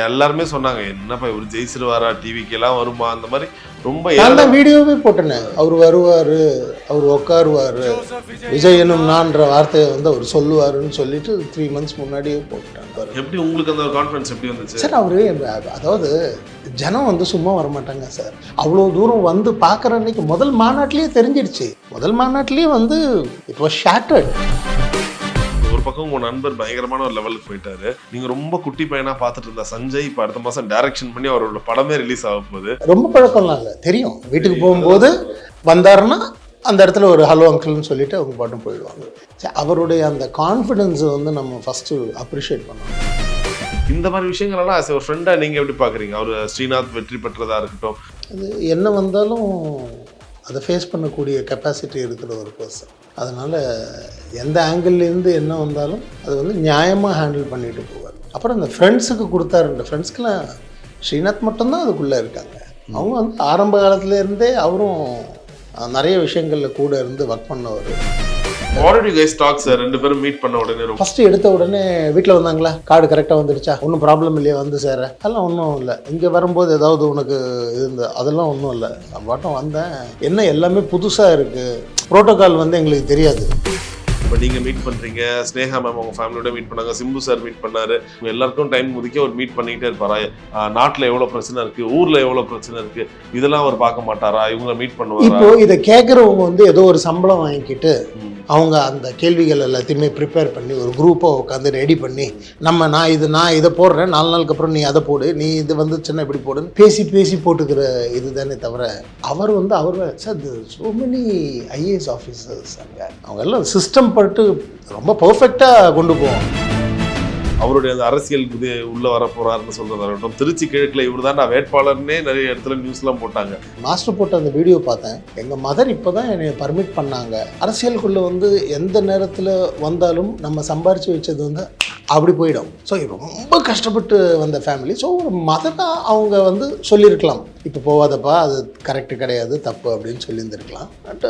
எல்லாருமே சொன்னாங்க, என்னப்பா இவர் ஜெயிச்சிருவாரா, டிவிக்கு எல்லாம் வருமா, அந்த மாதிரி ரொம்ப நான் தான் வீடியோவே போட்டேனே. அவர் வருவார், அவர் உட்காருவார், விஜய் எனும் நான்ற வார்த்தையை வந்து அவர் சொல்லுவாருன்னு சொல்லிட்டு 3 months முன்னாடியே போட்டாங்க. எப்படி உங்களுக்கு அந்த கான்ஃபிடன்ஸ் எப்படி வந்துச்சு சார்? அவரு அதாவது ஜனம் வந்து சும்மா வரமாட்டாங்க சார். அவ்வளோ தூரம் வந்து பார்க்குற அன்னைக்கு முதல் மாநாட்டிலேயே தெரிஞ்சிடுச்சு. முதல் மாநாட்டிலேயே வந்து இட் வாஸ் ஷேட்டர்ட். ஒரு பக்கம் உங்க நண்பர் பயங்கரமான ஒரு லெவலுக்கு போயிட்டாரு. நீங்க ரொம்ப குட்டி பையனா பார்த்துட்டு இருந்த சஞ்சய் இப்ப அடுத்த மாசம் டைரக்ஷன் பண்ணி அவரோட படமே ரிலீஸ் ஆக போகுது. ரொம்ப பழக்கம்லாம் இல்லை, தெரியும். வீட்டுக்கு போகும்போது வந்தாருன்னா அந்த இடத்துல ஒரு ஹலோ அங்கிள்னு சொல்லிட்டு அவங்க பாட்டும் போயிடுவாங்க. அவருடைய அந்த கான்ஃபிடென்ஸ் வந்து நம்ம ஃபஸ்ட்டு அப்ரிஷியேட் பண்ணணும். இந்த மாதிரி விஷயங்களெல்லாம் ஒரு ஃப்ரெண்டாக நீங்கள் எப்படி பார்க்குறீங்க? அவர் ஸ்ரீநாத் வெற்றி பெற்றதாக இருக்கட்டும், அது என்ன வந்தாலும் அதை ஃபேஸ் பண்ணக்கூடிய கெப்பாசிட்டி இருக்கிற ஒரு பர்சன். அதனால் எந்த ஆங்கிள்லேருந்து என்ன வந்தாலும் அது வந்து நியாயமாக ஹேண்டில் பண்ணிட்டு போவார். அப்புறம் இந்த ஃப்ரெண்ட்ஸுக்கு கொடுத்தாருன்ற ஃப்ரெண்ட்ஸ்க்கெலாம் ஸ்ரீநாத் மட்டும்தான் அதுக்குள்ளே இருக்காங்க. அவங்க வந்து ஆரம்ப காலத்துலேருந்தே அவரும் நிறைய விஷயங்களில் கூட இருந்து ஒர்க் பண்ணவர். ஆல்ரெடி கைஸ் டாக் சார் ரெண்டு பேரும் மீட் பண்ண உடனே ஃபஸ்ட்டு எடுத்த உடனே வீட்டில் வந்தாங்களா, கார்டு கரெக்டாக வந்துடுச்சா, ஒன்றும் ப்ராப்ளம் இல்லையா வந்து சேர, அதெல்லாம் ஒன்றும் இல்லை. இங்கே வரும்போது ஏதாவது உனக்கு இருந்த அதெல்லாம் ஒன்றும் இல்லை. நான் பாட்டும் வந்தேன். என்ன எல்லாமே புதுசாக இருக்குது, ப்ரோட்டோகால் வந்து எங்களுக்கு தெரியாது. இப்போ நீங்கள் மீட் பண்ணுறீங்க, ஸ்னேகா மேம் அவங்க ஃபேமிலியோட மீட் பண்ணாங்க, சிம்பு சார் மீட் பண்ணாரு. எல்லாருக்கும் டைம் ஒதுக்கி அவர் மீட் பண்ணிக்கிட்டே இருப்பாரா? நாட்டில் எவ்வளோ பிரச்சனை இருக்குது, ஊரில் எவ்வளோ பிரச்சனை இருக்குது, இதெல்லாம் அவர் பார்க்க மாட்டாரா? இவங்க மீட் பண்ணுவாரா? இப்போ இதை கேட்குறவங்க வந்து ஏதோ ஒரு சம்பளம் வாங்கிக்கிட்டு அவங்க அந்த கேள்விகள் எல்லாத்தையுமே ப்ரிப்பேர் பண்ணி ஒரு குரூப்பாக உட்காந்து ரெடி பண்ணி நான் இதை போடுறேன், 4 நாளுக்கு அப்புறம் நீ அதை போடு, நீ இது வந்து சின்ன இப்படி போடுன்னு பேசி போட்டுக்கிற இது தானே தவிர அவர் வந்து sir so many IAS officers அங்கே அவங்க எல்லாம் சிஸ்டம் பட்டு ரொம்ப பர்ஃபெக்டாக கொண்டு போவோம். அவருடைய அந்த அரசியல் உள்ள வர போறாருன்னு சொல்றதா இருக்கட்டும், திருச்சி கிழக்குல இவர் தான் வேட்பாளர்னே நிறைய இடத்துல நியூஸ்லாம் போட்டாங்க. மாஸ்டர் போட்ட அந்த வீடியோ பார்த்தேன். எங்கள் மதர் இப்போ தான் என்னை பர்மிட் பண்ணாங்க. அரசியலுக்குள்ளே வந்து எந்த நேரத்தில் வந்தாலும் நம்ம சம்பாரித்து வச்சது வந்து அப்படி போயிடும். ஸோ ரொம்ப கஷ்டப்பட்டு வந்த ஃபேமிலி. ஸோ ஒரு மதராக அவங்க வந்து சொல்லியிருக்கலாம், இப்போ போகாதப்பா, அது கரெக்டு கிடையாது, தப்பு அப்படின்னு சொல்லியிருந்துருக்கலாம். பட்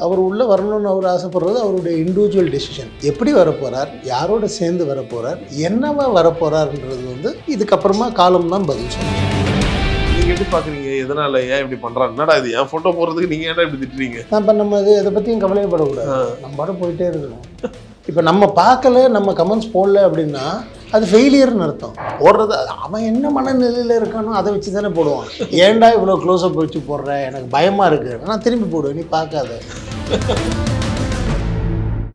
அவர் உள்ளே வரணும்னு அவர் ஆசைப்படுறது அவருடைய இண்டிவிஜுவல் டெசிஷன். எப்படி வரப்போகிறார், யாரோட சேர்ந்து வரப்போகிறார், என்னவா வரப்போகிறார்ன்றது வந்து இதுக்கப்புறமா காலம்தான் பதில் சொல்லணும். நீங்கள் எப்படி பார்க்குறீங்க? எதனால் ஏன் இப்படி பண்ணுறாங்க? என்னடா இது என் ஃபோட்டோ போடுறதுக்கு நீங்கள் ஏன்டா இப்படி திட்டுறீங்க? இப்போ நம்ம இதை பற்றியும் கவலைப்படக்கூடாது, நம்ம பாடம் போயிட்டே இருக்கணும். இப்போ நம்ம பார்க்கல, நம்ம கமெண்ட்ஸ் போடல அப்படின்னா அது ஃபெயிலியர்னு அர்த்தம். போடுறது அவன் என்ன மனநிலையில் இருக்கானோ அதை வச்சு தானே போடுவான். ஏன்டா இவ்வளோ க்ளோஸ்அப் வச்சு போடுற, எனக்கு பயமாக இருக்குது, நான் திரும்பி போடுவேன், நீ பார்க்காத.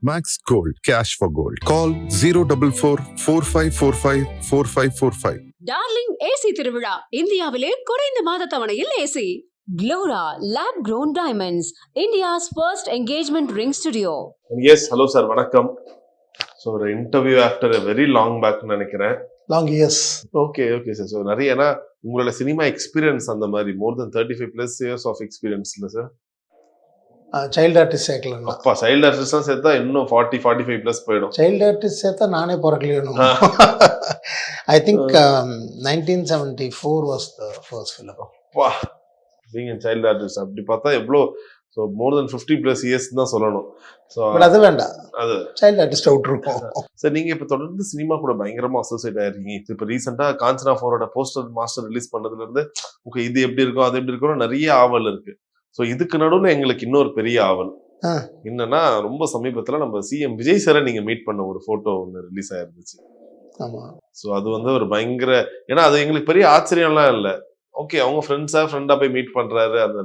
Max Gold, cash for gold. Call 044-4545-4545. Darling AC திருவிழா, இந்தியாவிலே குறைந்த மாத தவணையில் AC. Glora lab grown diamonds, India's first engagement ring studio. Yes, hello sir, வணக்கம். ஸோ ஒரு interview after a very long back நினைக்கிறேன். Long years. Okay sir. So நிறைய ஏன்னா உங்களோட சினிமா எக்ஸ்பீரியன்ஸ் அந்த மாதிரி more than 35+ years of experience இல்லை sir? Child artist சேர்க்கலாம். அப்பா சைல்டு ஆர்டிஸ்ட்லாம் சேர்த்தா இன்னும் 40-45+ போயிடும். சைல்டு ஆர்டிஸ்ட் சேர்த்தா நானே பிறக்கலையணும். I think 1974 was the first film. அப்பா பீயிங் a child artist அப்படி பார்த்தா எவ்வளோ, ஸோ more than 50+ years தான் சொல்லணும். ஸோ அது வேண்டாம், அது சைல்டு ஆர்டிஸ்ட் விட்டுருக்கோம். சார் நீங்கள் இப்போ தொடர்ந்து சினிமா கூட பயங்கரமாக அசோசியேட் ஆயிருக்கீங்க. இப்போ ரீசெண்டாக காஞ்சனா 4ஓட போஸ்டர் மாஸ்டர் ரிலீஸ் பண்ணதுலேருந்து ஓகே இது எப்படி இருக்கும், அது எப்படி இருக்கும், நிறைய ஆவல் இருக்கு. ஸோ இதுக்கு நடுவில் எங்களுக்கு இன்னொரு பெரிய ஆவல் என்னன்னா, ரொம்ப சமீபத்தில் நம்ம சிஎம் விஜய் சாரை நீங்கள் மீட் பண்ண ஒரு ஃபோட்டோ ஒன்று ரிலீஸ் ஆயிருந்துச்சு. ஆமாம். ஸோ அது வந்து ஒரு பயங்கர, ஏன்னா அது எங்களுக்கு பெரிய ஆச்சரியம்லாம் இல்லை. ஓகே அவங்க ஃப்ரெண்டாக போய் மீட் பண்ணுறாரு. அந்த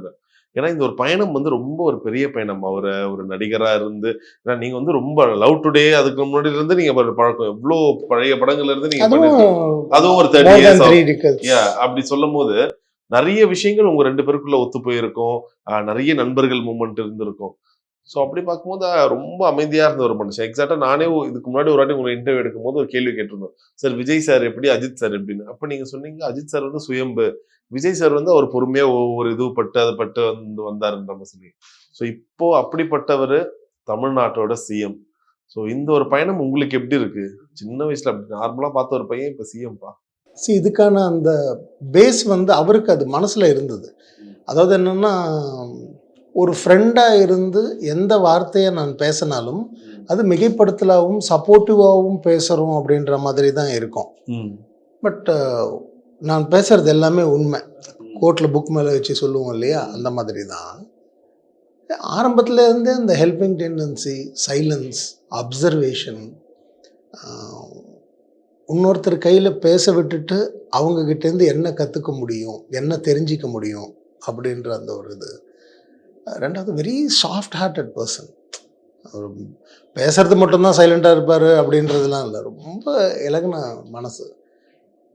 ஏன்னா இந்த ஒரு பயணம் வந்து ரொம்ப ஒரு பெரிய பயணம். அவரை ஒரு நடிகராக இருந்து, ஏன்னா நீங்கள் வந்து ரொம்ப லவ் டுடே அதுக்கு முன்னாடி இருந்து நீங்கள் பழக்கம் எவ்வளோ பழைய படங்கள்ல இருந்து நீங்கள் அதுவும் ஒரு 30 years அப்படி சொல்லும் போது நிறைய விஷயங்கள் உங்க 2 பேருக்குள்ள ஒத்து போயிருக்கும். நிறைய நண்பர்கள் மூமெண்ட் இருந்திருக்கும். ஸோ அப்படி பார்க்கும்போது ரொம்ப அமைதியா இருந்த ஒரு மனுஷன். எக்ஸாக்டா நானே இதுக்கு முன்னாடி ஒரு வாட்டி உங்களை இன்டர்வியூ எடுக்கும் போது ஒரு கேள்வி கேட்டிருந்தோம், சார் விஜய் சார் எப்படி, அஜித் சார் எப்படின்னு. அப்ப நீங்க சொன்னீங்க அஜித் சார் வந்து சுயம்பு, விஜய் சார் வந்து அவர் பொறுமையா ஒவ்வொரு இது அதை பட்டு வந்தாருன்ற மாதிரி சொன்னீங்க. ஸோ இப்போ அப்படிப்பட்டவர் தமிழ்நாட்டோட சிஎம். ஸோ இந்த ஒரு பயணம் உங்களுக்கு எப்படி இருக்கு? சின்ன வயசுல அப்படி நார்மலா பார்த்த ஒரு பையன் இப்ப சிஎம்பா. இதுக்கான அந்த பேஸ் வந்து அவருக்கு அது மனசுல இருந்தது. அதாவது என்னன்னா, ஒரு ஃப்ரெண்டாக இருந்து எந்த வார்த்தையை நான் பேசினாலும் அது மிகைப்படுத்தலாகவும் சப்போர்ட்டிவாகவும் பேசுகிறோம் அப்படின்ற மாதிரி தான் இருக்கும். பட் நான் பேசுகிறது எல்லாமே உண்மை. கோர்ட்டில் புக் மேலே வச்சு சொல்லுவோம் இல்லையா, அந்த மாதிரி தான். ஆரம்பத்தில் இருந்தே இந்த ஹெல்பிங் டெண்டன்சி, சைலன்ஸ், அப்சர்வேஷன், இன்னொருத்தர் கையில் பேச விட்டுட்டு அவங்கக்கிட்டேருந்து என்ன கற்றுக்க முடியும், என்ன தெரிஞ்சிக்க முடியும் அப்படின்ற அந்த ஒரு இது. ரெண்டாவது வெரி சாஃப்ட் ஹார்ட்டட் பர்சன். அவர் பேசுறது மட்டும்தான் சைலண்ட்டாக இருப்பார் அப்படின்றதுலாம் இல்லை, ரொம்ப இலகுன மனசு.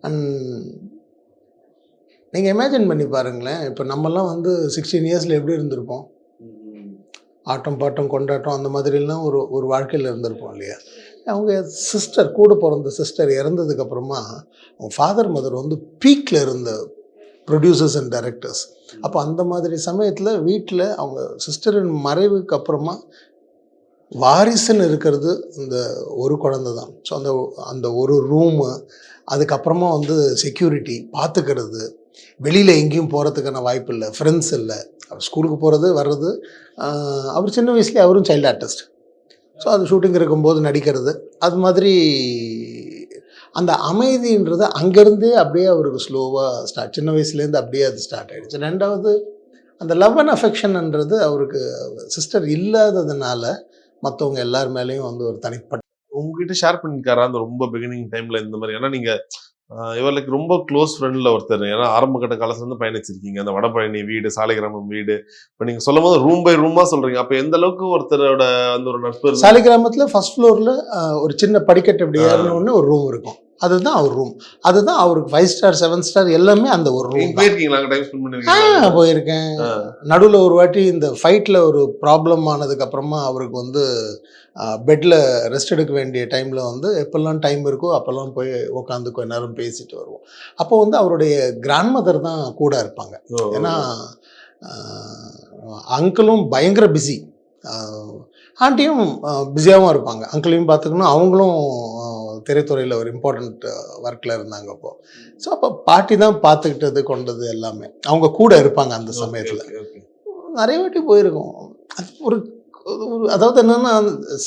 அண்ட் நீங்கள் இமேஜின் பண்ணி பாருங்களேன், இப்போ நம்மலாம் வந்து 16 இயர்ஸில் எப்படி இருந்திருப்போம்? ஆட்டம் பாட்டம் கொண்டாட்டம் அந்த மாதிரிலாம் ஒரு வாழ்க்கையில் இருந்திருப்போம் இல்லையா. அவங்க சிஸ்டர், கூட பிறந்த சிஸ்டர் இறந்ததுக்கப்புறமா அவங்க ஃபாதர் மதர் வந்து பீக்கில் இருந்த ப்ரொடியூசர்ஸ் அண்ட் டைரக்டர்ஸ். அப்போ அந்த மாதிரி சமயத்தில் வீட்டில் அவங்க சிஸ்டரின் மறைவுக்கு அப்புறமா வாரிசுன்னு இருக்கிறது இந்த ஒரு குழந்தை தான். ஸோ அந்த ஒரு ரூமு, அதுக்கப்புறமா வந்து செக்யூரிட்டி பார்த்துக்கிறது, வெளியில் எங்கேயும் போகிறதுக்கான வாய்ப்பு இல்லை, ஃப்ரெண்ட்ஸ் இல்லை, அவர் ஸ்கூலுக்கு போகிறது வர்றது. அவர் சின்ன வயசுலேயே அவரும் சைல்டு ஆர்டிஸ்ட். ஸோ அது ஷூட்டிங் இருக்கும்போது நடிக்கிறது, அது மாதிரி அந்த அமைதின்றது அங்கேருந்தே அப்படியே அவருக்கு ஸ்லோவாக சின்ன வயசுலேருந்து அப்படியே அது ஸ்டார்ட் ஆகிடுச்சு. ரெண்டாவது அந்த லவ் அண்ட் அஃபெக்ஷன்ன்றது அவருக்கு சிஸ்டர் இல்லாததுனால மற்றவங்க எல்லார் மேலேயும் வந்து ஒரு தனிப்பட்ட உங்ககிட்ட ஷேர் பண்ணிருக்காரா அந்த ரொம்ப பிகினிங் டைம்ல இந்த மாதிரி? ஏன்னா நீங்க இவருக்கு ரொம்ப க்ளோஸ் ஃப்ரெண்ட்ல ஒருத்தர், ஏன்னா ஆரம்ப கட்ட காலத்துல இருந்து பயணிச்சிருக்கீங்க. அந்த வடபழனி வீடு, சாலிகிராமம் வீடு, இப்போ நீங்க சொல்லும் போது ரூம் பை ரூமா சொல்றீங்க. அப்ப எந்த அளவுக்கு ஒருத்தரோட அந்த ஒரு நட்பு? சாலிகிராமத்தில் ஃபர்ஸ்ட் ஃப்ளோரில் ஒரு சின்ன படிக்கட்டு அப்படி ஏறணுன்னு ஒரு ரூம் இருக்கும், அதுதான் அவர் ரூம். அதுதான் அவருக்கு 5 ஸ்டார் 7 ஸ்டார் எல்லாமே அந்த ஒரு ரூம். போயிருக்கீங்களா? டைம் ஸ்பெண்ட் பண்ணிருக்கீங்க? போயிருக்கேன். நடுவில் ஒரு வாட்டி இந்த ஃபைட்டில் ஒரு ப்ராப்ளம் ஆனதுக்கப்புறமா அவருக்கு வந்து பெட்டில் ரெஸ்ட் எடுக்க வேண்டிய டைமில் வந்து எப்போல்லாம் டைம் இருக்கோ அப்போல்லாம் போய் உட்காந்து கொஞ்ச நேரம் பேசிட்டு வருவோம். அப்போ வந்து அவருடைய கிராண்ட் மதர் தான் கூட இருப்பாங்க. ஏன்னா அங்கிளும் பயங்கர பிஸி, ஆண்டியும் பிஸியாகவும் இருப்பாங்க. அங்கிளையும் பார்த்துக்கணும், அவங்களும் திரைத்துறையில் ஒரு இம்பார்ட்டண்ட் ஒர்க்கில் இருந்தாங்க அப்போது. ஸோ அப்போ பாட்டி தான் பார்த்துக்கிட்டது கொண்டது எல்லாமே, அவங்க கூட இருப்பாங்க அந்த சமயத்தில். நிறைய வாட்டி போயிருக்கோம். அது ஒரு அதாவது என்னென்னா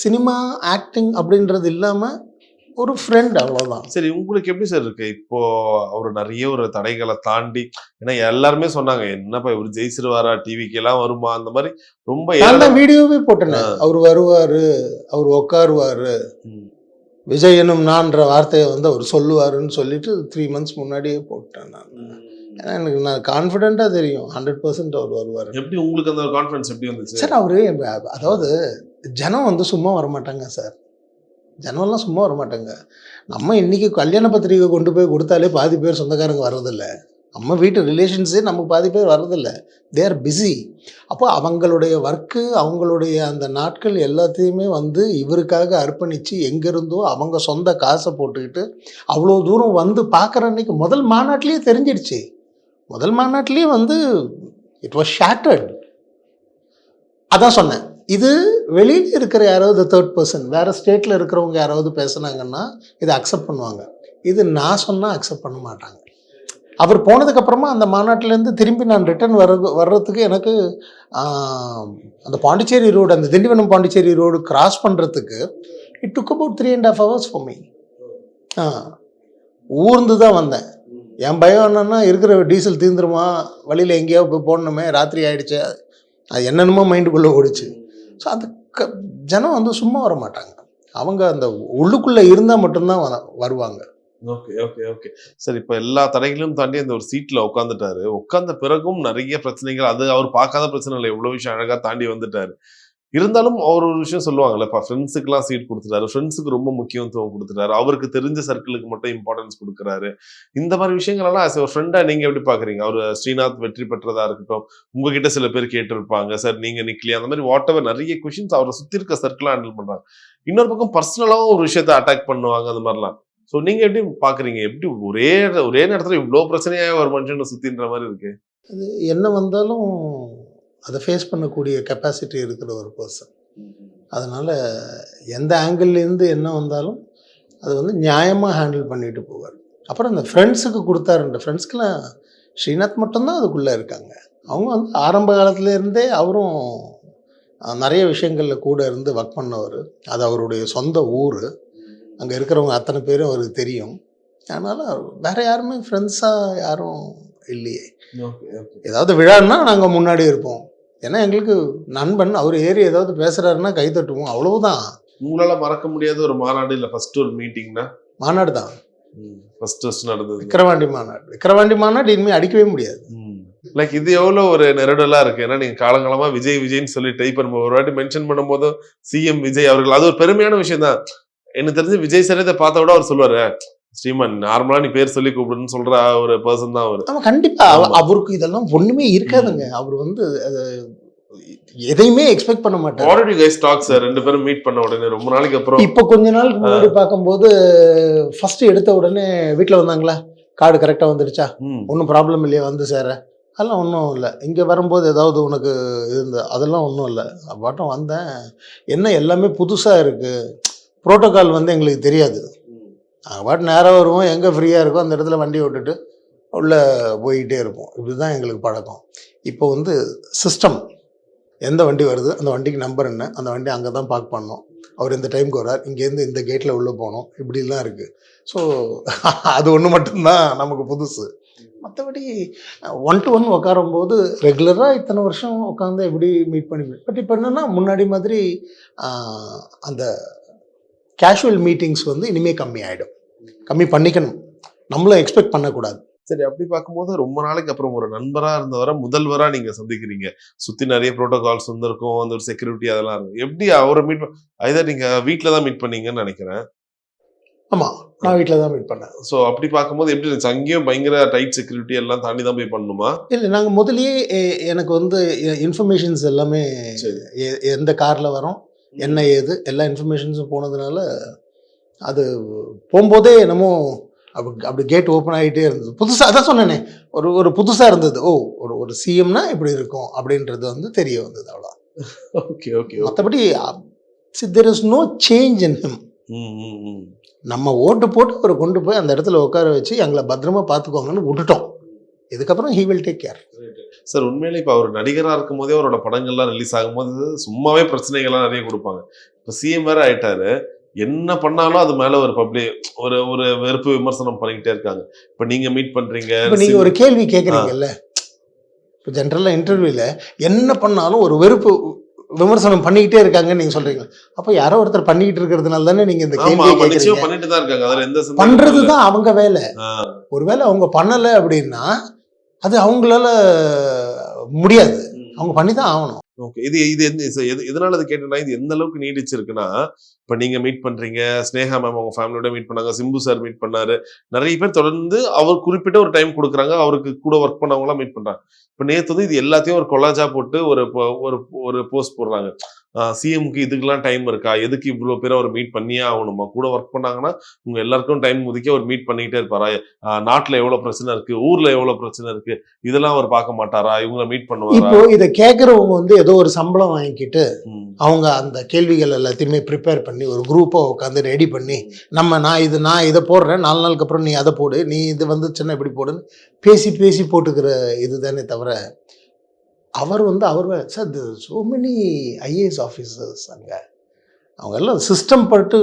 சினிமா ஆக்டிங் அப்படின்றது இல்லாமல் ஒரு ஃப்ரெண்ட், அவ்வளோதான். சரி, உங்களுக்கு எப்படி சார் இருக்கு இப்போ அவர் நிறைய ஒரு தடைகளை தாண்டி? ஏன்னா எல்லாருமே சொன்னாங்க, என்னப்பா இவர் ஜெயிச்சிருவாரா, டிவிக்கு எல்லாம் வருமா, அந்த மாதிரி ரொம்ப நான் வீடியோவே போட்டேன். அவர் வருவார், அவர் உட்காருவார், விஜய் எனும் நான்ற வார்த்தையை வந்து அவர் சொல்லுவாருன்னு சொல்லிட்டு 3 months முன்னாடியே போட்டேன் நான். ஏன்னா எனக்கு நான் கான்ஃபிடென்ட்டாக தெரியும் 100% அவர் வருவார். எப்படி உங்களுக்கு அந்த கான்ஃபிடன்ஸ் எப்படி வந்துச்சு சார்? அவரு அதாவது ஜனம் வந்து சும்மா வரமாட்டாங்க சார், ஜனம்லாம் சும்மா வரமாட்டாங்க. நம்ம இன்றைக்கி கல்யாண பத்திரிக்கை கொண்டு போய் கொடுத்தாலே பாதி பேர் சொந்தக்காரங்க வர்றதில்ல, நம்ம வீட்டு ரிலேஷன்ஸே நமக்கு பாதி பேர் வர்றதில்ல, தே ஆர் பிஸி. அப்போ அவங்களுடைய ஒர்க்கு, அவங்களுடைய அந்த நாட்கள் எல்லாத்தையுமே வந்து இவருக்காக அர்ப்பணித்து எங்கேருந்தோ அவங்க சொந்த காசை போட்டுக்கிட்டு அவ்வளோ தூரம் வந்து பார்க்குற அன்றைக்கி முதல் மாநாட்டிலேயே தெரிஞ்சிடுச்சு. முதல் மாநாட்டிலேயே வந்து இட் வாஸ் ஷேட்டர்ட். அதான் சொன்னேன், இது வெளியில் இருக்கிற யாராவது தேர்ட் பர்சன், வேறு ஸ்டேட்டில் இருக்கிறவங்க யாராவது பேசுனாங்கன்னா இதை அக்செப்ட் பண்ணுவாங்க, இது நான் சொன்னால் அக்செப்ட் பண்ண மாட்டாங்க. அவர் போனதுக்கப்புறமா அந்த மாநாட்டிலேருந்து திரும்பி நான் ரிட்டர்ன் வர்றதுக்கு எனக்கு அந்த பாண்டிச்சேரி ரோடு, அந்த திண்டிவனம் பாண்டிச்சேரி ரோடு கிராஸ் பண்ணுறதுக்கு it took about 3.5 hours for me. ஊர்ந்து தான் வந்தேன். என் பயம் என்னென்னா, இருக்கிற டீசல் தீர்ந்துருமா, வழியில் எங்கேயோ போய் போடணுமே, ராத்திரி ஆகிடுச்சு, அது என்னென்னமோ மைண்டுக்குள்ளே ஓடிச்சு. ஸோ அந்த ஜனம் வந்து சும்மா வர மாட்டாங்க, அவங்க அந்த உள்ளுக்குள்ளே இருந்தால் மட்டும்தான் வருவாங்க. ஓகே ஓகே ஓகே சார், இப்போ எல்லா தடைகளையும் தாண்டி அந்த ஒரு சீட்டில் உட்காந்துட்டாரு. உட்கார்ந்த பிறகும் நிறைய பிரச்சனைகள், அது அவர் பார்க்காத பிரச்சனை இல்லை, எவ்வளோ விஷயம் அழகாக தாண்டி வந்துட்டாரு. இருந்தாலும் அவர் ஒரு விஷயம் சொல்லுவாங்கல்ல, இப்போ ஃப்ரெண்ட்ஸுக்கெல்லாம் சீட் கொடுத்துட்டாரு, ஃப்ரெண்ட்ஸுக்கு ரொம்ப முக்கியத்துவம் கொடுத்துட்டாரு, அவருக்கு தெரிஞ்ச சர்க்கிளுக்கு மட்டும் இம்பார்ட்டன்ஸ் கொடுக்குறாரு. இந்த மாதிரி விஷயங்கள்லாம் ஆஸ் ஒரு ஃப்ரெண்டாக நீங்கள் எப்படி பார்க்குறீங்க? அவர் ஸ்ரீநாத் வெற்றி பெற்றதா இருக்கட்டும், உங்ககிட்ட சில பேர் கேட்டிருப்பாங்க, சார் நீங்கள் நிக்கலையா, அந்த மாதிரி வாட் எவர் நிறைய கொஷின்ஸ் அவரை சுற்றி இருக்க சர்க்கிளாக ஹேண்டில் பண்ணுறாங்க. இன்னொரு பக்கம் பர்சனலாகவும் ஒரு விஷயத்தை அட்டாக் பண்ணுவாங்க, அந்த மாதிரிலாம். ஸோ நீங்கள் எப்படி பார்க்குறீங்க? எப்படி ஒரே நேரத்தில் இவ்வளோ பிரச்சனையாக ஒரு மனுஷனை சுற்றின்ற மாதிரி இருக்கு? அது என்ன வந்தாலும் அதை ஃபேஸ் பண்ணக்கூடிய கெப்பாசிட்டி இருக்கிற ஒரு பர்சன். அதனால் எந்த ஆங்கிள்லேருந்து என்ன வந்தாலும் அது வந்து நியாயமாக ஹேண்டில் பண்ணிட்டு போவார். அப்புறம் இந்த ஃப்ரெண்ட்ஸுக்கு கொடுத்தாருன்ற ஃப்ரெண்ட்ஸ்க்கெலாம் ஸ்ரீநாத் மட்டும்தான் அதுக்குள்ளே இருக்காங்க. அவங்க வந்து ஆரம்ப காலத்துலேருந்தே அவரும் நிறைய விஷயங்களில் கூட இருந்து ஒர்க் பண்ணவர். அது அவருடைய சொந்த ஊர், அங்கே இருக்கிறவங்க அத்தனை பேரும் அவருக்கு தெரியும். அதனால் வேறு யாருமே ஃப்ரெண்ட்ஸாக யாரும் இல்லையே. Okay okay. ஏதாவது விழான்னா நாங்கள் முன்னாடி இருப்போம். ஏன்னா எங்களுக்கு நண்பன் அவர் ஏறி ஏதாவது பேசுகிறாருன்னா கை தட்டுவோம், அவ்வளவுதான். உங்களால மறக்க முடியாத ஒரு மாநாடு இல்ல ஃபர்ஸ்ட் ஒரு மீட்டிங்னா? மாநாடு தான், ஃபர்ஸ்ட் நடந்தது விக்கிரவாண்டி மாநாடு. விக்கிரவாண்டி மாநாடு இனிமேல் அடிக்கவே முடியாது. லைக் இது எவ்வளவு ஒரு நெருடலா இருக்கு. ஏன்னா நீங்க காலங்காலமா விஜய் விஜய்ன்னு சொல்லி டைப் பண்ணும்போது ஒரு வாட்டி மென்ஷன் பண்ணும்போது சிஎம் விஜய் அவர்கள், அது ஒரு பெருமையான விஷயம் தான். எனக்கு தெரிஞ்சு விஜய் சார் இதை பார்த்த விட அவர் சொல்லுவாரு, ஸ்ரீமன் நார்மலா நீ பேர் சொல்லி கூப்பிடுன்னு சொல்ற ஒரு பர்சன் தான் அவரு. ஆமா கண்டிப்பா. அவருக்கு இதெல்லாம் ஒண்ணுமே இருக்காதுங்க. அவர் வந்து எதையுமே எக்ஸ்பெக்ட் பண்ண மாட்டார். How did you guys talk sir? ரெண்டு பேரும் மீட் பண்ண உடனே ரொம்ப நாளைக்கு அப்புறம்? இப்போ கொஞ்ச நாளுக்கு முன்னாடி பார்க்கும்போது ஃபர்ஸ்ட் எடுத்த உடனே வீட்டில் வந்தாங்களா, கார்டு கரெக்டாக வந்துடுச்சா, ஒன்றும் ப்ராப்ளம் இல்லையா வந்து சேர, அதெல்லாம் ஒன்றும் இல்லை. இங்கே வரும்போது ஏதாவது உனக்கு இருந்த அதெல்லாம் ஒன்றும் இல்லை. பாட்டம் வந்தேன், என்ன எல்லாமே புதுசாக இருக்குது, ப்ரோட்டோக்கால் வந்து எங்களுக்கு தெரியாது. நாங்கள் பாட்டு நேராக வருவோம், எங்கே ஃப்ரீயாக இருக்கோ அந்த இடத்துல வண்டி விட்டுட்டு உள்ளே போய்கிட்டே இருப்போம். இப்படி தான் எங்களுக்கு பழக்கம். இப்போ வந்து சிஸ்டம், எந்த வண்டி வருது, அந்த வண்டிக்கு நம்பர் என்ன, அந்த வண்டி அங்கே தான் பார்க் பண்ணோம், அவர் இந்த டைமுக்கு வர்றார், இங்கேருந்து இந்த கேட்டில் உள்ளே போகணும், இப்படிலாம் இருக்குது. ஸோ அது ஒன்று மட்டும்தான் நமக்கு புதுசு. மற்றபடி 1-to-1 உட்காரும்போது ரெகுலராக இத்தனை வருஷம் உட்காந்து எப்படி மீட் பண்ணி, பட் இப்போ என்னென்னா முன்னாடி மாதிரி அந்த கேஷுவல் மீட்டிங்ஸ் வந்து இனிமேல் கம்மி ஆகிடும். கம்மி பண்ணிக்கணும், நம்மளும் எக்ஸ்பெக்ட் பண்ணக்கூடாது. சரி, அப்படி பார்க்கும்போது ரொம்ப நாளைக்கு அப்புறம் ஒரு நண்பரா இருந்தவரை முதல்வரா நீங்க சந்திக்கிறீங்க. சுத்தி நிறைய ப்ரோட்டோகால்ஸ் வந்திருக்கும், அந்த ஒரு செக்யூரிட்டி அதெல்லாம் இருக்கும். எப்படி அவரை மீட் ஐதர் நீங்க வீட்டில் தான் மீட் பண்ணீங்கன்னு நினைக்கிறேன். ஆமாம், நான் வீட்டில் தான் மீட் பண்ணேன். ஸோ அப்படி பார்க்கும்போது எப்படி இருந்துச்சு? அங்கேயும் பயங்கர டைட் செக்யூரிட்டி எல்லாம் தாண்டி தான் போய் பண்ணணுமா? இல்லை, நாங்கள் முதலியே எனக்கு வந்து இன்ஃபர்மேஷன்ஸ் எல்லாமே எந்த காரில் வரோம், என்ன ஏது எல்லா இன்ஃபர்மேஷன்ஸும் போனதுனால அது போகும்போதே என்னமோ அப்படி கேட் ஓப்பன் ஆகிட்டே இருந்தது. புதுசாக அதான் சொன்னேனே, ஒரு புதுசாக இருந்தது. ஓ, ஒரு சிஎம்னா இப்படி இருக்கும் அப்படின்றது வந்து தெரிய வந்தது, அவ்வளோ. Okay okay. மற்றபடி there is no change in him. நம்ம ஓட்டு போட்டு அவரை கொண்டு போய் அந்த இடத்துல உட்கார வச்சு எங்களை பத்திரமா பார்த்துக்கோங்கன்னு விட்டுட்டோம். இதுக்கப்புறம் he will take care. Sir, உண்மையிலே இப்போ அவர் நடிகராக இருக்கும் போதே அவரோட படங்கள்லாம் ரிலீஸ் ஆகும்போது சும்மாவே பிரச்சனைகள்லாம் நிறைய கொடுப்பாங்க. இப்போ சிஎம் வேற ஆயிட்டாரு, என்ன பண்ணாலும் அது மேல ஒரு ஒரு வெறுப்பு விமர்சனம் பண்ணிக்கிட்டே இருக்காங்க. இப்ப நீங்க மீட் பண்றீங்க, நீங்க ஒரு கேள்வி கேட்குறீங்கல்ல, இப்போ ஜென்ரலா இன்டர்வியூல என்ன பண்ணாலும் ஒரு வெறுப்பு விமர்சனம் பண்ணிக்கிட்டே இருக்காங்கன்னு நீங்க சொல்றீங்க. அப்ப யாரோ ஒருத்தர் பண்ணிக்கிட்டு இருக்கிறதுனால தானே நீங்க இந்த கேள்வியை கேட்குறீங்க. பண்ணிட்டு தான் இருக்காங்க, அதுல எந்த பண்றதுதான் அவங்க வேலை. ஒருவேளை அவங்க பண்ணல அப்படின்னா அது அவங்களால முடியாது, அவங்க பண்ணி தான் ஆகணும். ஓகே. இது எதனால அது கேட்டேன்னா, இது எந்த அளவுக்கு நீடிச்சிருக்குன்னா, இப்ப நீங்க மீட் பண்றீங்க, ஸ்னேகா மேம் அவங்க ஃபேமிலியோட மீட் பண்ணாங்க, சிம்பு சார் மீட் பண்ணாரு, நிறைய பேர் தொடர்ந்து அவர் குறிப்பிட்ட ஒரு டைம் கொடுக்குறாங்க, அவருக்கு கூட ஒர்க் பண்ணவங்க எல்லாம் மீட் பண்றாங்க. இப்ப நேத்து வந்து இது எல்லாத்தையும் ஒரு கொலாஜா போட்டு ஒரு போஸ்ட் போடுறாங்க. சிஎம்க்கு இதுக்கெல்லாம் டைம் இருக்கா, எதுக்கு இவ்வளவு பேரை அவர் மீட் பண்ணியே ஆகணுமா, கூட ஒர்க் பண்ணாங்கன்னா உங்க எல்லாருக்கும் டைம் ஒதுக்கி அவர் மீட் பண்ணிக்கிட்டே இருப்பாரா, நாட்டுல எவ்வளவு பிரச்சனை இருக்கு, ஊர்ல எவ்வளவு பிரச்சனை இருக்கு, இதெல்லாம் அவர் பார்க்க மாட்டாரா, இவங்களை மீட் பண்ணுவாரா? இப்போ இதை கேட்கறவங்க வந்து ஏதோ ஒரு சம்பளம் வாங்கிக்கிட்டு அவங்க அந்த கேள்விகள் எல்லாத்தையுமே ப்ரிப்பேர் பண்ணி ஒரு குரூப்பை உட்காந்து ரெடி பண்ணி நான் இதை போடுறேன், 4 நாளுக்கு அப்புறம் நீ அதை போடு, நீ இது வந்துச்சுன்னா இப்படி போடுன்னு பேசி போட்டுக்கிற இதுதானே தவிர அவர் வந்து sir so many IAS officers அங்கே அவங்க எல்லாம் சிஸ்டம் பட்டு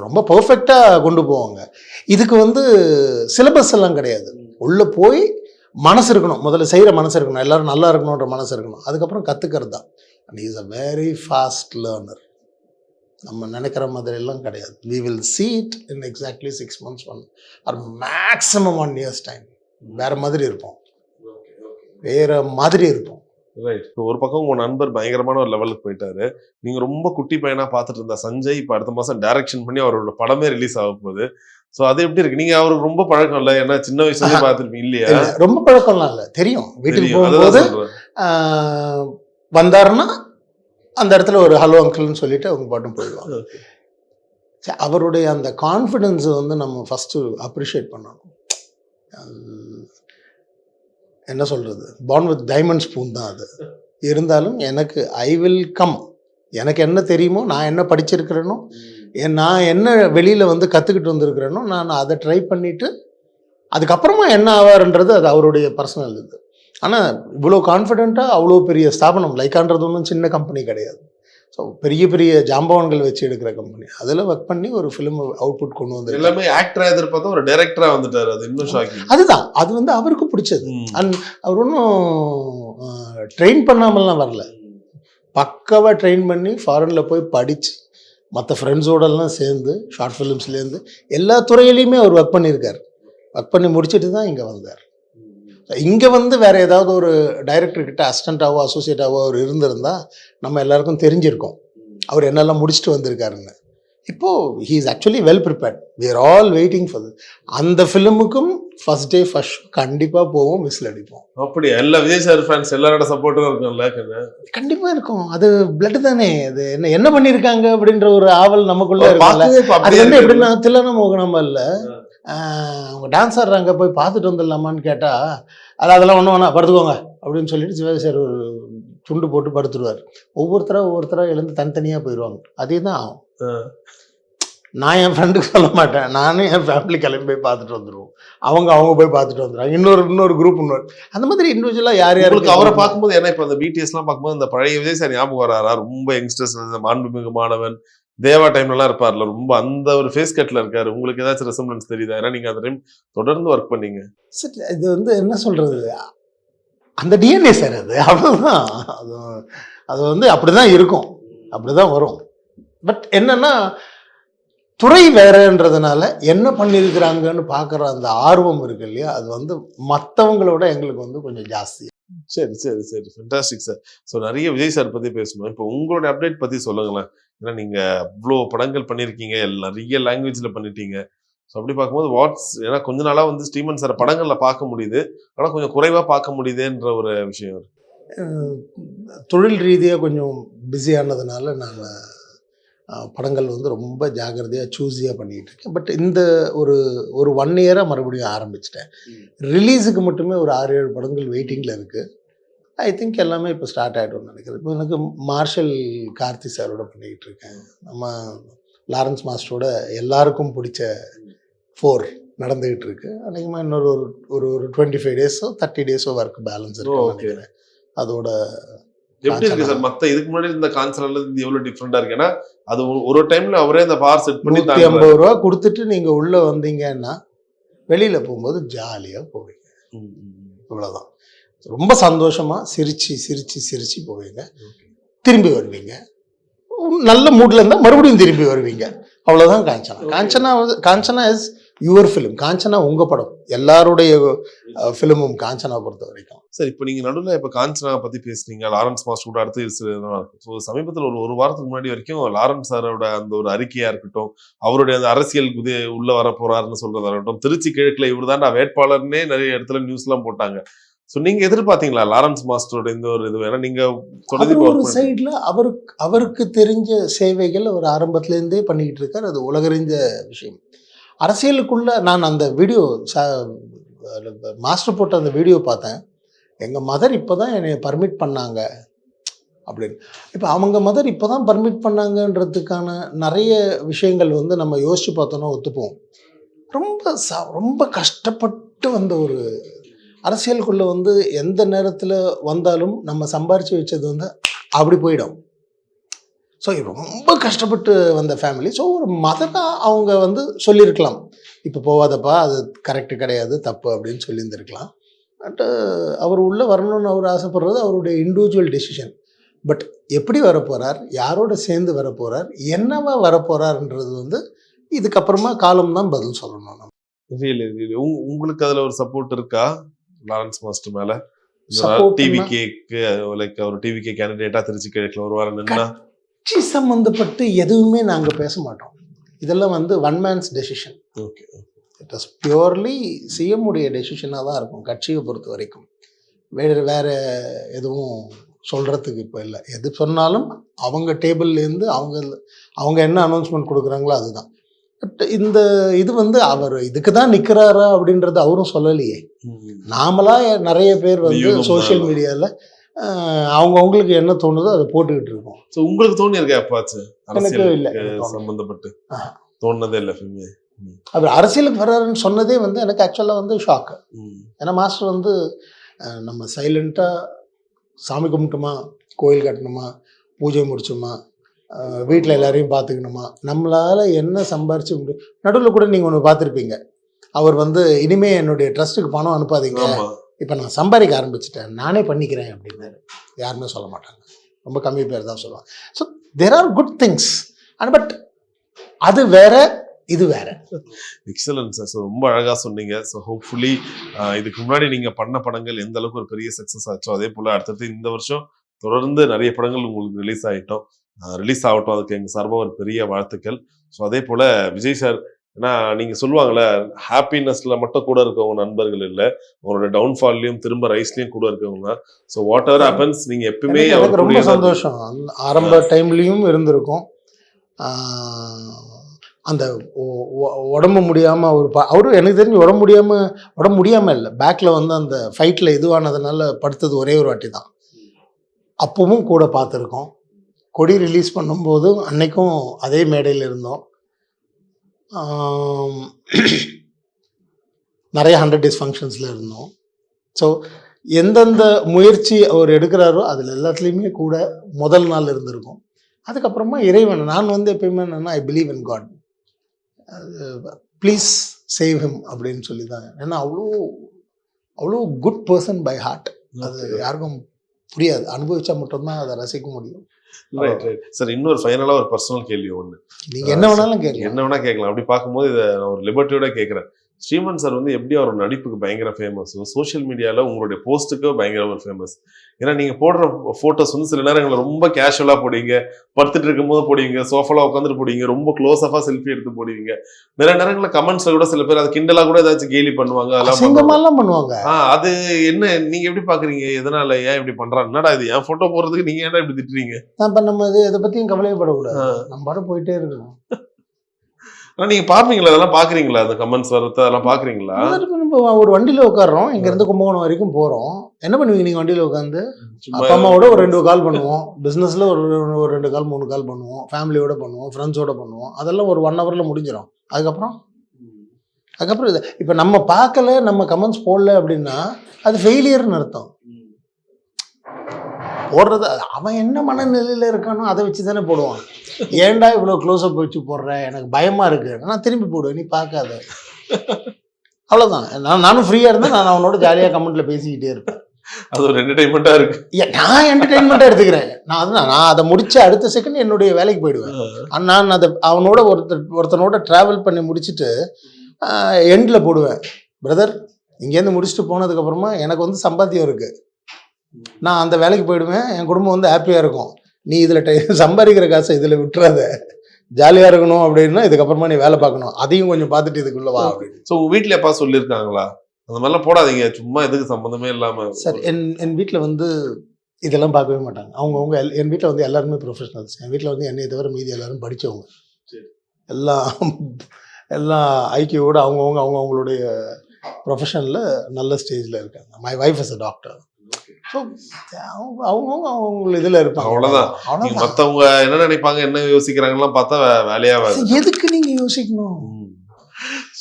ரொம்ப பர்ஃபெக்டாக கொண்டு போவாங்க. இதுக்கு வந்து சிலபஸ் எல்லாம் கிடையாது, உள்ளே போய் மனசு இருக்கணும், முதல்ல செய்கிற மனசு இருக்கணும், எல்லோரும் நல்லா இருக்கணுன்ற மனசு இருக்கணும், அதுக்கப்புறம் கற்றுக்கிறது தான். And is a very fast learner. நம்ம நினைக்கிற மாதிரி எல்லாம் கிடையாது. we will see it in exactly 6 months or maximum 1 year's time. வேற மாதிரி இருப்போம், வேற மாதிரி இருப்போம். ரைட். ஒரு பக்கம் உங்க நண்பர் பயங்கரமான ஒரு லெவலுக்கு போயிட்டாரு, நீங்க ரொம்ப குட்டி பையனா பார்த்துட்டு இருந்த சஞ்சய் இப்ப அடுத்த மாசம் டைரக்ஷன் பண்ணி அவரோட படமே ரிலீஸ் ஆக போகுது. சோ அது எப்படி இருக்கு? நீங்க அவருக்கு ரொம்ப பழக்கம் இல்ல, ஏன்னா சின்ன வயசுலயே பார்த்துருப்பீங்க இல்லையா? ரொம்ப பழக்கம்லாம் இல்ல, தெரியும். வீட்டுக்கு போகும்போது வந்தாருன்னா அந்த இடத்துல ஒரு ஹலோ அங்கிள்னு சொல்லிட்டு அவங்க பாட்டும் போயிடுவாங்க. அவருடைய அந்த கான்ஃபிடென்ஸ் வந்து நம்ம ஃபர்ஸ்ட் அப்ரிஷியேட் பண்ணணும். என்ன சொல்கிறது, பார்ன் வித் டைமண்ட் ஸ்பூன் தான் அது. இருந்தாலும் எனக்கு ஐ வில் கம், எனக்கு என்ன தெரியுமோ, நான் என்ன படிச்சிருக்கிறேனோ, நான் என்ன வெளியில் வந்து கற்றுக்கிட்டு வந்திருக்கிறேனோ, நான் அதை ட்ரை பண்ணிவிட்டு அதுக்கப்புறமா என்ன ஆவார்ன்றது அது அவருடைய பர்சனல் இது. ஆனால் இவ்வளோ கான்ஃபிடென்ட்டாக அவ்வளோ பெரிய ஸ்தாபனம் லைக்கான்றது ஒன்றும் சின்ன கம்பெனி கிடையாது. ஸோ பெரிய பெரிய ஜாம்பவான்கள் வச்சு எடுக்கிற கம்பெனி, அதில் ஒர்க் பண்ணி ஒரு ஃபிலிம் அவுட்புட் கொண்டு வந்து எல்லாமே ஆக்டரா எதிர்பார்த்தா ஒரு டைரக்டரா வந்துட்டாரு. அது இன்னும் ஷாக்கிங். அதுதான், அது வந்து அவருக்கு பிடிச்சது. அண்ட் அவர் ஒன்றும் ட்ரெயின் பண்ணாமல்லாம் வரல, பக்காவாக ட்ரெயின் பண்ணி ஃபாரினில் போய் படித்து மற்ற ஃப்ரெண்ட்ஸோடலாம் சேர்ந்து ஷார்ட் ஃபிலிம்ஸ்லேருந்து எல்லா துறையிலையுமே அவர் ஒர்க் பண்ணியிருக்கார். ஒர்க் பண்ணி முடிச்சுட்டு தான் இங்கே வந்தார். இங்கே வந்து வேறு ஏதாவது ஒரு டைரக்டர்கிட்ட அசிஸ்டண்ட்டாவோ அசோசியேட்டாவோ அவர் இருந்திருந்தால் நம்ம எல்லாருக்கும் தெரிஞ்சிருக்கோம் அவர் என்னெல்லாம் முடிச்சுட்டு வந்திருக்காருன்னு. இப்போது he is actually well prepared. We are all waiting for அந்த ஃபிலிமுக்கும் ஃபர்ஸ்ட் டே ஃபர்ஸ்ட் கண்டிப்பாக போவோம், விசில் அடிப்போம். அப்படி எல்லா விஜய் சார் ஃபேன்ஸ் எல்லாரோட சப்போர்ட்டும் இருக்கும்ல? கண்டிப்பாக இருக்கும். அது பிளட் தானே, அது என்ன பண்ணியிருக்காங்க அப்படின்ற ஒரு ஆவல் நமக்குள்ளே இருக்கும்ல. அது வந்து எப்படின்னா தில்லன மோகனாமா இல்லை, அவங்க டான்ஸ் ஆடுறாங்க போய் பார்த்துட்டு வந்துடலாமான்னு கேட்டால் அதெல்லாம் ஒன்றும் வேணா படுத்துக்கோங்க அப்படின்னு சொல்லிட்டு சிவாஜி சார் ஒரு துண்டு போட்டு படுத்துடுவார். ஒவ்வொருத்தராக எழுந்து தனித்தனியாக போயிடுவாங்க. அதே தான் ஆகும். நான் என் ஃப்ரெண்டுக்கு சொல்ல மாட்டேன், நானும் என் ஃபேமிலி கிளம்பி போய் பார்த்துட்டு வந்துடுவோம், அவங்க போய் பார்த்துட்டு வந்துடுவாங்க, இன்னொரு குரூப் அந்த மாதிரி இண்டிவிஜுவலாக யார் யாருக்கு அவரை பார்க்கும்போது. ஏன்னா இப்போ அந்த பிடிஎஸ்லாம் பார்க்கும்போது அந்த பழைய விஜய் சார் ஞாபகம் வராரா? ரொம்ப யங்ஸ்டர்ஸ், மாண்புமிகு மாணவன், தேவா டைம்லலாம் இருப்பார்ல, ரொம்ப அந்த ஒரு ஃபேஸ் கட்டில் இருக்காரு. உங்களுக்கு ஏதாச்சும் ரெசம்பளன்ஸ் தெரியுதா? ஏன்னா நீங்கள் அந்த டைம் தொடர்ந்து ஒர்க் பண்ணீங்க. சார் இது வந்து என்ன சொல்கிறது, அந்த டிஎன்ஏ சார், அது அவ்வளோதான். அது வந்து அப்படி தான் இருக்கும், அப்படி தான் வரும். பட் என்னென்னா துறை வேறன்றதுனால என்ன பண்ணியிருக்கிறாங்கன்னு பார்க்குற அந்த ஆர்வம் இருக்கு இல்லையா, அது வந்து மற்றவங்களோட எங்களுக்கு வந்து கொஞ்சம் ஜாஸ்தி. சரி ஃபென்டாஸ்டிக் சார். ஸோ நிறைய விஜய் சார் பற்றி பேசணும். இப்போ உங்களோட அப்டேட் பற்றி சொல்லுங்களேன். ஏன்னா நீங்கள் அவ்வளோ படங்கள் பண்ணியிருக்கீங்க, நிறைய லாங்குவேஜில் பண்ணிட்டீங்க. ஸோ அப்படி பார்க்கும்போது ஏன்னா கொஞ்ச நாளாக வந்து ஸ்டீமன் சார் படங்களில் பார்க்க முடியுது, ஆனால் கொஞ்சம் குறைவாக பார்க்க முடியுதுன்ற ஒரு விஷயம். தொழில் ரீதியாக கொஞ்சம் பிஸியானதுனால நான் படங்கள் வந்து ரொம்ப ஜாகிரதையாக சூஸியாக பண்ணிக்கிட்டு இருக்கேன். பட் இந்த ஒரு 1 இயராக மறுபடியும் ஆரம்பிச்சிட்டேன். ரிலீஸுக்கு மட்டுமே ஒரு 6-7 படங்கள் வெயிட்டிங்கில் இருக்குது. ஐ திங்க் எல்லாமே இப்போ ஸ்டார்ட் ஆகிடும்னு நினைக்கிறேன். இப்போ எனக்கு மார்ஷல் கார்த்தி சாரோட பண்ணிக்கிட்டு இருக்கேன். நம்ம லாரன்ஸ் மாஸ்டரோட எல்லாருக்கும் பிடிச்ச 4 நடந்துக்கிட்டு இருக்கு. அன்றைக்குமா இன்னொரு ஒரு 25 டேஸோ 30 டேஸோ ஒர்க் பேலன்ஸ் இருக்குன்னு நினைக்கிறேன். அதோட எப்படி இருக்கு சார் மத்த இதுக்கு முன்னாடி இந்த கான்செப்ட்ல இருந்து எவ்வளவு டிஃபரெண்டா இருக்கு? ஏன்னா அது ஒரு டைம்ல அவரே அந்த பார் செட் பண்ணி 150 ரூபா கொடுத்துட்டு நீங்க உள்ள வந்தீங்கன்னா வெளியில போகும்போது ஜாலியா போவீங்க, இவ்வளவுதான். ரொம்ப சந்தோஷமா சிரிச்சு போவீங்க, திரும்பி வருவீங்க. நல்ல மூட்ல இருந்தா மறுபடியும் திரும்பி வருவீங்க, அவ்வளவுதான். Kanchana is your film. Kanchana உங்க படம், எல்லாருடைய ஃபிலிமும் காஞ்சனா பொறுத்த வரைக்கும். சார் இப்போ நீங்க நடுவில் இப்போ காஞ்சனா பத்தி பேசுனீங்க, லாரன்ஸ் மாஸ்டர் கூட அடுத்து சமீபத்தில் ஒரு வாரத்துக்கு முன்னாடி வரைக்கும் லாரன்ஸ் சாரோட அந்த ஒரு அறிக்கையா இருக்கட்டும், அவருடைய அந்த அரசியல் உள்ள வர போறாருன்னு சொல்றதா இருக்கட்டும், திருச்சி கிழக்குல இவர் தான் வேட்பாளர்னே நிறைய இடத்துல நியூஸ் எல்லாம் போட்டாங்க. ஸோ நீங்க எதிர்பார்த்தீங்களா லாரன்ஸ் மாஸ்டரோட இந்த ஒரு இது? ஏன்னா நீங்க ஒரு சைட்ல அவருக்கு தெரிஞ்ச சேவைகள் அவர் ஆரம்பத்துல இருந்தே பண்ணிக்கிட்டு இருக்காரு, அது உலகறிஞ்ச விஷயம். அரசியலுக்குள்ள நான் அந்த வீடியோ மாஸ்டர் போட்ட அந்த வீடியோ பார்த்தேன். எங்கள் மதர் இப்போ தான் என்னை பர்மிட் பண்ணாங்க அப்படின்னு. இப்போ அவங்க மதர் இப்போ தான் பர்மிட் பண்ணாங்கன்றதுக்கான நிறைய விஷயங்கள் வந்து நம்ம யோசித்து பார்த்தோன்னா ஒத்துப்போம். ரொம்ப கஷ்டப்பட்டு வந்த ஒரு அரசியலுக்குள்ளே வந்து எந்த நேரத்தில் வந்தாலும் நம்ம சம்பாரித்து வச்சது வந்து அப்படி போயிடும். ஸோ ரொம்ப கஷ்டப்பட்டு வந்த ஃபேமிலி. ஸோ ஒரு மதனாக அவங்க வந்து சொல்லியிருக்கலாம், இப்போ போகாதப்பா, அது கரெக்டு கிடையாது, தப்பு அப்படின்னு சொல்லியிருந்துருக்கலாம். பட்டு அவர் உள்ளே வரணும்னு அவர் ஆசைப்படுறது அவருடைய இண்டிவிஜுவல் டெசிஷன். பட் எப்படி வரப்போகிறார், யாரோட சேர்ந்து வரப்போகிறார், என்னவா வரப்போகிறார்ன்றது வந்து இதுக்கப்புறமா காலம்தான் பதில் சொல்லணும். உங்களுக்கு அதில் ஒரு சப்போர்ட் இருக்கா லாரன்ஸ் மாஸ்டர் மேலே? டிவிகேக்கு லைக் அவர் டிவிகே கேண்டிடேட்டா திருச்சி கிழக்கில் ஒரு வாரம் நின்னா கட்சி சம்மந்தப்பட்டு எதுவுமே நாங்கள் பேச மாட்டோம். இதெல்லாம் வந்து one man's decision. Okay, it is purely சிஎம்முடைய டெசிஷனாக தான் இருக்கும் கட்சியை பொறுத்த வரைக்கும். வேறு எதுவும் சொல்கிறதுக்கு இப்போ இல்லை. எது சொன்னாலும் அவங்க டேபிள்லேருந்து அவங்க என்ன அனௌன்ஸ்மெண்ட் கொடுக்குறாங்களோ அதுதான். பட் இந்த இது வந்து அவர் இதுக்கு தான் நிற்கிறாரா அப்படின்றது அவரும் சொல்லலையே. நாமளாக நிறைய பேர் வந்து சோஷியல் மீடியாவில் அவங்களுக்கு என்ன தோணுதோ அதை போட்டுக்கிட்டு இருக்கோம். ஸோ உங்களுக்கு தோணி இருக்கா எப்பாச்சு எனக்கு இல்லை சம்பந்தப்பட்டு? தோணுனதே இல்லை. அவர் அரசியலுக்கு வர்றாருன்னு சொன்னதே வந்து எனக்கு ஆக்சுவலாக வந்து ஷாக்கு. ஏன்னா மாஸ்டர் வந்து நம்ம சைலண்ட்டாக சாமி கும்பிட்டோமா, கோயில் கட்டணுமா, பூஜை முடிச்சோமா, வீட்டில் எல்லாரையும் பார்த்துக்கணுமா, நம்மளால் என்ன சம்பாரிச்சு முடியும். நடுவில் கூட நீங்கள் ஒன்று பார்த்துருப்பீங்க, அவர் வந்து இனிமே என்னுடைய ட்ரஸ்ட்டுக்கு பணம் அனுப்பாதீங்க, ஆமா. இப்போ நான் சம்பாதிக்க ஆரம்பிச்சிட்டேன், நானே பண்ணிக்கிறேன் அப்படின்னாரு. யாருமே சொல்ல மாட்டாங்க, ரொம்ப கம்மி பேர் தான் சொல்லுவாங்க. So there are good things, but அது வேற இது வேற. Excellent sir. ஸோ ரொம்ப அழகா சொன்னீங்க. ஸோ ஹோப்ஃபுல்லி இதுக்கு முன்னாடி நீங்க பண்ண படங்கள் எந்த அளவுக்கு ஒரு பெரிய சக்ஸஸ் ஆச்சோ அதே போல அடுத்தது இந்த வருஷம் தொடர்ந்து நிறைய படங்கள் உங்களுக்கு ரிலீஸ் ஆகட்டும். அதுக்கு எங்க சார்பாக ஒரு பெரிய வாழ்த்துக்கள். ஸோ அதே போல விஜய் சார், ஏன்னா நீங்க சொல்லுவாங்கல்ல, ஹாப்பினஸ்ல மட்டும் கூட இருக்கவங்க நண்பர்கள் இல்லை, உங்களோட டவுன்ஃபால்லையும் திரும்ப ரைஸ்லயும் கூட இருக்கவங்க. ஸோ வாட் எவர் ஹேப்பன்ஸ் நீங்க எப்பவுமே எனக்கு ரொம்ப சந்தோஷம். ஆரம்ப டைம்லயும் இருந்திருக்கும். அந்த உடம்பு முடியாமல் அவரும் எனக்கு தெரிஞ்சு உடம்பு முடியாமல் இல்லை, பேக்கில் வந்து அந்த ஃபைட்டில் இதுவானதுனால படுத்தது ஒரே ஒரு வாட்டி தான். அப்பவும் கூட பார்த்துருக்கோம். கொடி ரிலீஸ் பண்ணும்போது அன்னைக்கும் அதே மேடையில் இருந்தோம். நிறைய 100 days ஃபங்க்ஷன்ஸில் இருந்தோம். ஸோ எந்தெந்த முயற்சி அவர் எடுக்கிறாரோ அதில் எல்லாத்துலேயுமே கூட முதல் நாள் இருந்திருக்கும். அதுக்கப்புறமா இறைவன், நான் வந்து எப்பயுமே என்னென்னா I believe in God, please save him அப்படின்னு சொல்லி தான். ஏன்னா அவ்வளோ குட் பர்சன் பை ஹார்ட். அது யாருக்கும் புரியாது, அனுபவிச்சா மட்டும்தான் அதை ரசிக்க முடியும். சார் இன்னொரு ஃபைனலா ஒரு பர்சனல் கேள்வி ஒண்ணு, நீங்க என்ன வேணாலும் கேட்கலாம். என்ன வேணா கேட்கலாம். அப்படி பார்க்கும்போது இதை நான் ஒரு லிபர்ட்டியோட கேட்கிறேன். ஸ்ரீமன் சார் வந்து எப்படி அவர் நடிப்புக்கு பயங்கர ஃபேமஸ், சோஷியல் மீடியால உங்களுடைய போஸ்ட்டுக்கு பயங்கர ஒரு ஃபேமஸ். ஏன்னா நீங்க போடுற போட்டோஸ் வந்து சில நேரங்களில் ரொம்ப கேஷுவலா போடுவீங்க, படுத்துட்டு இருக்கும் போது போடுவீங்க, சோஃபால உட்காந்துட்டு போடுவீங்க, ரொம்ப க்ளோஸா செல்ஃபி எடுத்து போடுவீங்க. நிறைய நேரங்களில் கமெண்ட்ஸ்ல கூட சில பேர் அது கிண்டலா கூட ஏதாச்சும் கேலி பண்ணுவாங்க, அதெல்லாம் பண்ணுவாங்க. அது என்ன நீங்க எப்படி பாக்குறீங்க? எதனால, ஏன் இப்படி பண்றாங்க? என்னடா இது என் போட்டோ போடுறதுக்கு நீங்க ஏன்டா இப்படி திட்டுறீங்க? நம்ம இதை பத்தியும் கவலைப்படக்கூடாது, நம்ம பாட்டு போயிட்டே இருக்கணும். நீங்க பாப்பீங்களா, அதெல்லாம் பாக்குறீங்களா? அந்த கமெண்ட்ஸ் வரது அதெல்லாம் பாக்குறீங்களா? ஒரு வண்டியில உட்காடுறோம், இங்க இருந்து கும்பகோணம் வரைக்கும் போறோம், என்ன பண்ணுவீங்க நீங்க வண்டியில உட்காந்து? அப்பா அம்மாவோட ஒரு 2 கால் பண்ணுவோம், பிசினஸ்ல ஒரு 2 கால் 3 கால் பண்ணுவோம், ஃபேமிலியோட பண்ணுவோம், ஃப்ரெண்ட்ஸோட பண்ணுவோம். அதெல்லாம் ஒரு 1 hourல முடிஞ்சிடும். அதுக்கப்புறம் இது இப்ப நம்ம பார்க்கல, நம்ம கமெண்ட்ஸ் போடல அப்படின்னா அது ஃபெயிலியர்னு அர்த்தம். போடுறது அவன் என்ன மனநிலையில இருக்கானோ அதை வச்சு தானே போடுவான். ஏன்டா இவ்வளோ க்ளோஸ்அப் வச்சு போடுற, எனக்கு பயமா இருக்கு, நான் திரும்பி போடுவேன், நீ பார்க்காத, அவ்வளோதான். நானும் ஃப்ரீயா இருந்தேன், நான் அவனோட ஜாலியாக கமெண்ட்ல பேசிக்கிட்டே இருப்பேன். அது ஒரு என்டர்டைன்மெண்டா இருக்கு. நான் என்டர்டைன்மெண்ட்டாக எடுத்துக்கிறேன். நான் அதை முடிச்ச அடுத்த செகண்ட் என்னுடைய வேலைக்கு போயிடுவேன். நான் அதை அவனோட ஒருத்தனோட ட்ராவல் பண்ணி முடிச்சுட்டு எண்டில் போடுவேன், பிரதர் இங்கேருந்து முடிச்சுட்டு போனதுக்கப்புறமா எனக்கு வந்து சம்பாத்தியம் இருக்கு, நான் அந்த வேலைக்கு போயிடுவேன், என் குடும்பம் வந்து ஹாப்பியாக இருக்கும், நீ இதில் சம்பாதிக்கிற காசை இதில் விட்டுறாத, ஜாலியாக இருக்கணும் அப்படின்னா இதுக்கப்புறமா நீ வேலை பார்க்கணும், அதையும் கொஞ்சம் பார்த்துட்டு இதுக்குள்ள வா அப்படின்னு. ஸோ உங்கள் வீட்டில் எப்பா சொல்லியிருக்காங்களா அந்த மாதிரிலாம் போடாதீங்க, சும்மா எதுக்கு சம்மந்தமே இல்லாமல்? சார் என் வீட்டில் வந்து இதெல்லாம் பார்க்கவே மாட்டாங்க. அவங்கவுங்க என் வீட்டில் வந்து எல்லாருமே ப்ரொஃபஷனல்ஸ். என் வீட்டில் வந்து என்னையை தவிர மீதி எல்லாரும் படித்தவங்க, எல்லாம் ஐக்கியோட அவங்கவுங்களுடைய ப்ரொஃபஷனில் நல்ல ஸ்டேஜில் இருக்காங்க. My wife is a doctor. So அவங்க இதில் இருப்பாங்க. அவ்வளோதான். மற்றவங்க என்ன நினைப்பாங்க, என்ன யோசிக்கிறாங்கலாம் பார்த்தா வேலையாக எதுக்கு நீங்கள் யோசிக்கணும்?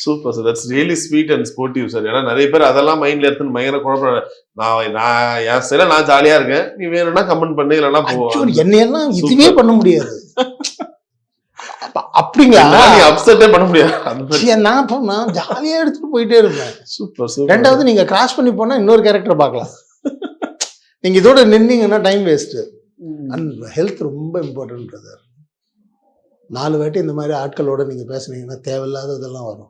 Super sir, that's really sweet and sportive sir. ஏன்னா நிறைய பேர் அதெல்லாம் மைண்ட்ல எடுத்துன்னு பயங்கர குழப்பம். நான் என் சைடில் நான் ஜாலியாக இருக்கேன், நீ வேணும்னா கமெண்ட் பண்ணு, இல்லைன்னா போவோம். என்னையெல்லாம் இதுவே பண்ண முடியாது. அப்படிங்களா? அப்செட்டே பண்ண முடியாது. நான் ஜாலியாக எடுத்துட்டு போயிட்டே இருப்பேன். சூப்பர். ரெண்டாவது நீங்க கிராஸ் பண்ணி போனா இன்னொரு கேரக்டர் பார்க்கலாம். நீங்க இதோட நின்னீங்கன்னா டைம் வேஸ்ட். அண்ட் ஹெல்த் ரொம்ப இம்பார்ட்டன்ட் பிரதர். 4 வாட்டி இந்த மாதிரி ஆட்களோட நீங்க பேசுனீங்கன்னா தேவையில்லாத இதெல்லாம் வரும்.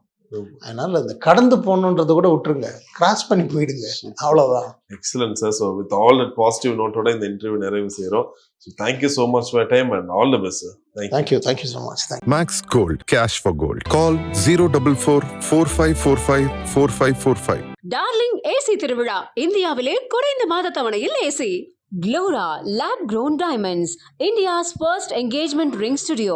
அதனால இந்த கடந்து போகணுன்றதை கூட விட்டுருங்க, கிராஸ் பண்ணி போயிடுங்க, அவ்வளவுதான். Excellent sir. So with all that positive நோட்டோட இந்த இன்டர்வியூ நிறைவு செய்கிறோம். So thank you so much for time and all the best sir. Thank you so much. Max Gold, cash for gold. Call 044 4545 4545. Darling AC திருவிழா, இந்தியாவிலே குறைந்த மாத தவணையில் AC. Glora Lab Grown Diamonds, India's first engagement ring studio.